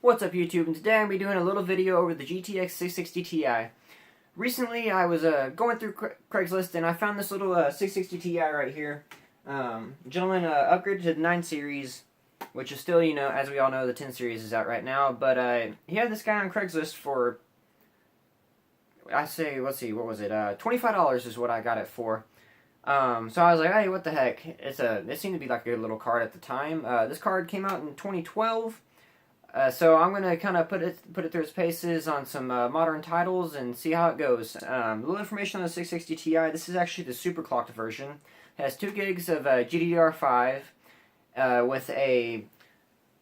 What's up YouTube, and today I'm going to be doing a little video over the GTX 660 Ti. Recently I was going through Craigslist and I found this little 660 Ti right here. Gentleman upgraded to the 9 series, which is still, as we all know, the 10 series is out right now. But he had this guy on Craigslist for, let's see, what was it? $25 is what I got it for. So I was like, hey, what the heck? It seemed to be like a good little card at the time. This card came out in 2012. So I'm going to kind of put it through its paces on some modern titles and see how it goes. A little information on the 660 Ti. This is actually the super clocked version. It has 2 gigs of GDDR5 with a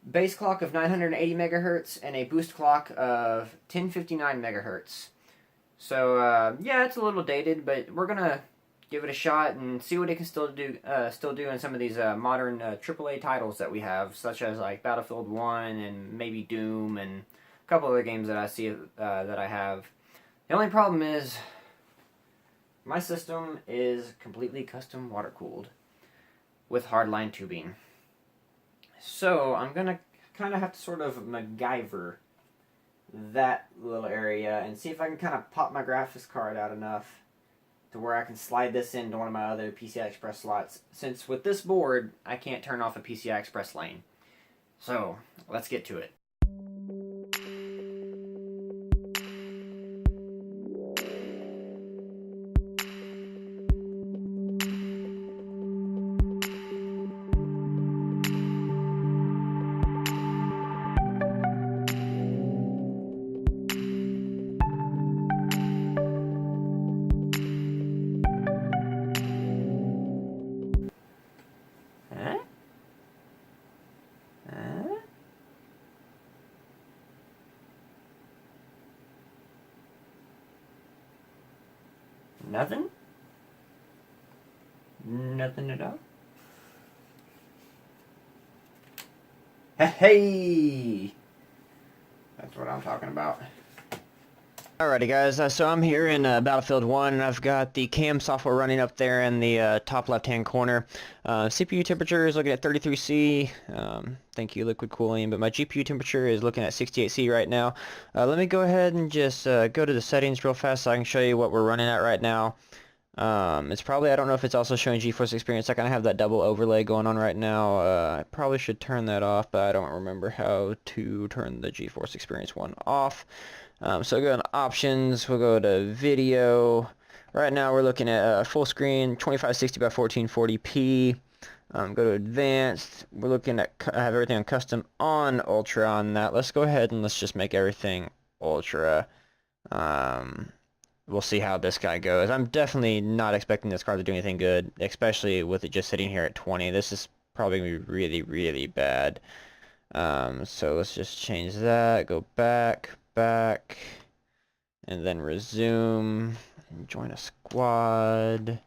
base clock of 980 megahertz and a boost clock of 1059 megahertz. So yeah, it's a little dated, but we're going to give it a shot and see what it can still do in some of these modern AAA titles that we have, such as like Battlefield 1 and maybe Doom and a couple other games that I see that I have. The only problem is my system is completely custom water cooled with hardline tubing. So I'm gonna kind of have to sort of MacGyver that little area and see if I can kind of pop my graphics card out enough to where I can slide this into one of my other PCI Express slots, since with this board, I can't turn off a PCI Express lane. So, let's get to it. Nothing? Nothing at all? Hey! That's what I'm talking about. Alrighty guys, so I'm here in Battlefield 1 and I've got the cam software running up there in the top left hand corner. CPU temperature is looking at 33C, thank you liquid cooling, but my GPU temperature is looking at 68C right now. Let me go ahead and just go to the settings real fast so I can show you what we're running at right now. It's probably, I don't know if it's also showing GeForce Experience. I kind of have that double overlay going on right now. I probably should turn that off, but I don't remember how to turn the GeForce Experience one off. So go to options, we'll go to video. Right now we're looking at full screen, 2560 by 1440p. Go to advanced, we're looking at, I have everything on custom on ultra on that. Let's go ahead and let's just make everything ultra. We'll see how this guy goes. I'm definitely not expecting this card to do anything good, especially with it just sitting here at 20. This is probably going to be really, really bad. So let's just change that, go back, and then resume, and join a squad,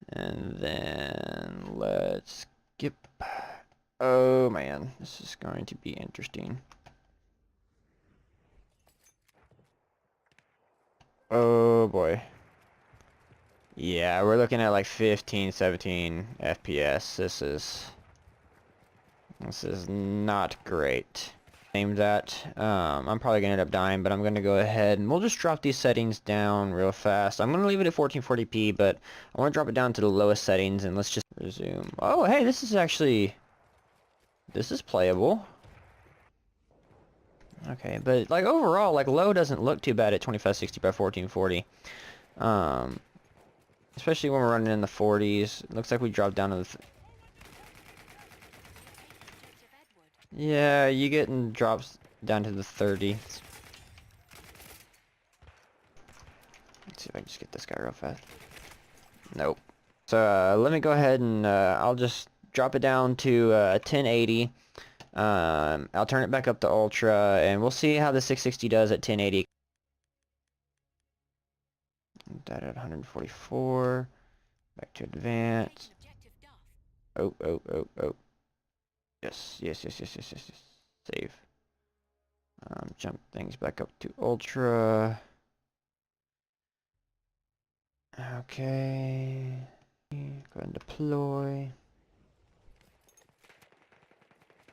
and then let's skip. Oh man, this is going to be interesting. Oh boy. Yeah, we're looking at like 15, 17 FPS. This is not great. Name that. I'm probably gonna end up dying, but I'm gonna go ahead and we'll just drop these settings down real fast. I'm gonna leave it at 1440p, but I want to drop it down to the lowest settings and let's just resume. Oh, hey, this is playable. Okay, but like overall, like low doesn't look too bad at 2560 by 1440. Especially when we're running in the 40s. It looks like we dropped down to the... Yeah, you getting drops down to the 30s. Let's see if I can just get this guy real fast. Nope. So let me go ahead and I'll just drop it down to 1080. I'll turn it back up to ultra and we'll see how the 660 does at 1080. That at 144. Back to advanced. Oh. Yes. Save. Jump things back up to ultra. Okay. Go ahead and deploy.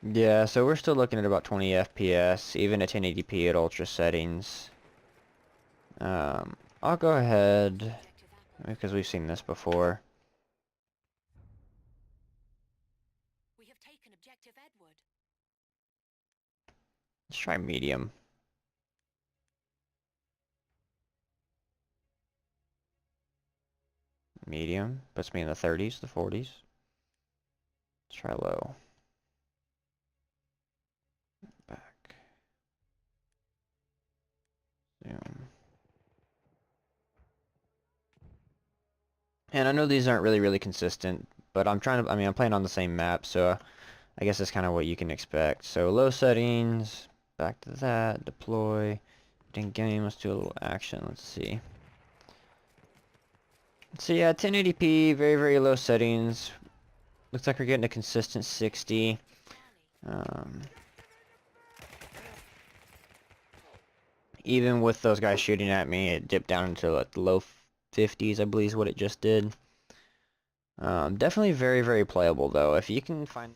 Yeah, so we're still looking at about 20 FPS, even at 1080p at ultra settings. I'll go ahead, because we've seen this before. We have taken objective Edward. Let's try medium. Medium puts me in the 30s, the 40s. Let's try low. Back. Zoom. And I know these aren't really consistent, but I'm playing on the same map, so I guess that's kind of what you can expect. So low settings, back to that, deploy, in game, let's do a little action, let's see. So yeah, 1080p, very low settings. Looks like we're getting a consistent 60. Even with those guys shooting at me, it dipped down into like the low 50s, I believe is what it just did. Definitely very playable though. If you can find.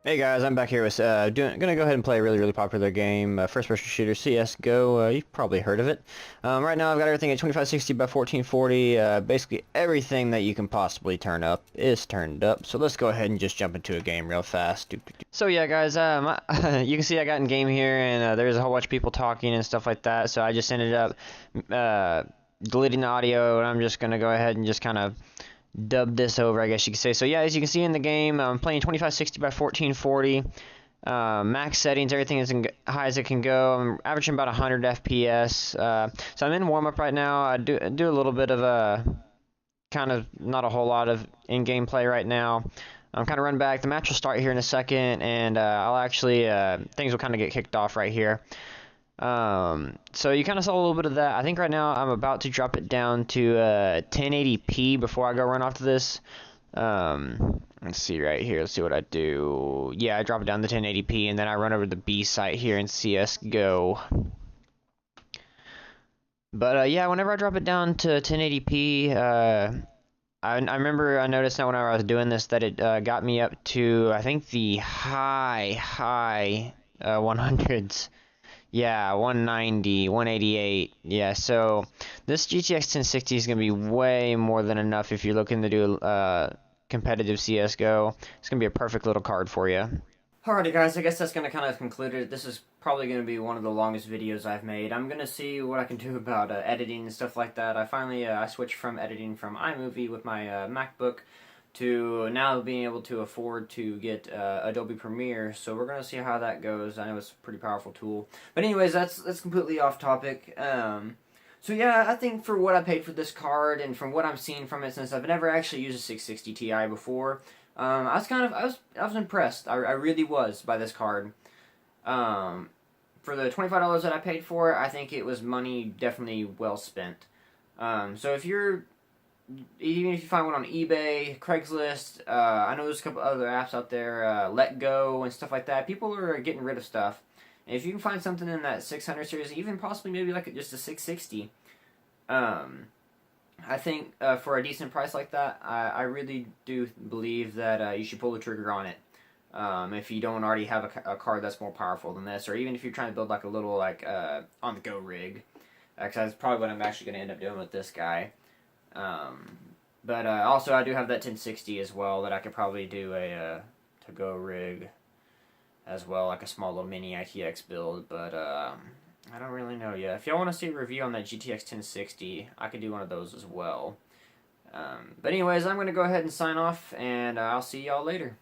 Hey guys, I'm back here with gonna go ahead and play a really popular game, first-person shooter CS:GO. You've probably heard of it. Right now I've got everything at 2560 by 1440. Basically everything that you can possibly turn up is turned up. So let's go ahead and just jump into a game real fast. So yeah, guys, you can see I got in game here, and there's a whole bunch of people talking and stuff like that. So I just ended up deleting the audio, and I'm just gonna go ahead and just kind of dub this over, I guess you could say. So yeah, as you can see in the game, I'm playing 2560 by 1440. Max settings, everything is as high as it can go. I'm averaging about 100 FPS. So I'm in warm-up right now. I do a little bit of a kind of not a whole lot of in-game play right now. I'm kind of run back. The match will start here in a second, and I'll actually things will kind of get kicked off right here. So you kind of saw a little bit of that. I think right now I'm about to drop it down to 1080p before I go run off to this. Let's see right here. Let's see what I do. Yeah, I drop it down to 1080p, and then I run over to the B site here in CS:GO. But yeah, whenever I drop it down to 1080p, I remember I noticed that whenever I was doing this that it got me up to, I think, the high 100s. Yeah, 190, 188. Yeah, so this GTX 1060 is going to be way more than enough if you're looking to do competitive CSGO. It's going to be a perfect little card for you. Alrighty guys, I guess that's going to kind of conclude it. This is probably going to be one of the longest videos I've made. I'm going to see what I can do about editing and stuff like that. I finally I switched from editing from iMovie with my MacBook to now being able to afford to get Adobe Premiere. So we're going to see how that goes. I know it's a pretty powerful tool. But anyways, that's completely off topic. So yeah, I think for what I paid for this card and from what I'm seeing from it, since I've never actually used a 660 Ti before, I was impressed. I really was by this card. For the $25 that I paid for it, I think it was money definitely well spent. So even if you find one on eBay, Craigslist, I know there's a couple other apps out there, Let Go and stuff like that. People are getting rid of stuff. And if you can find something in that 600 series, even possibly maybe like just a 660, I think for a decent price like that, I really do believe that you should pull the trigger on it. If you don't already have a card that's more powerful than this, or even if you're trying to build like a little on-the-go rig, because that's probably what I'm actually going to end up doing with this guy. But also I do have that 1060 as well that I could probably do a to-go rig as well, like a small little mini ITX build, but I don't really know yet. If y'all want to see a review on that GTX 1060, I could do one of those as well. But anyways, I'm going to go ahead and sign off, and I'll see y'all later.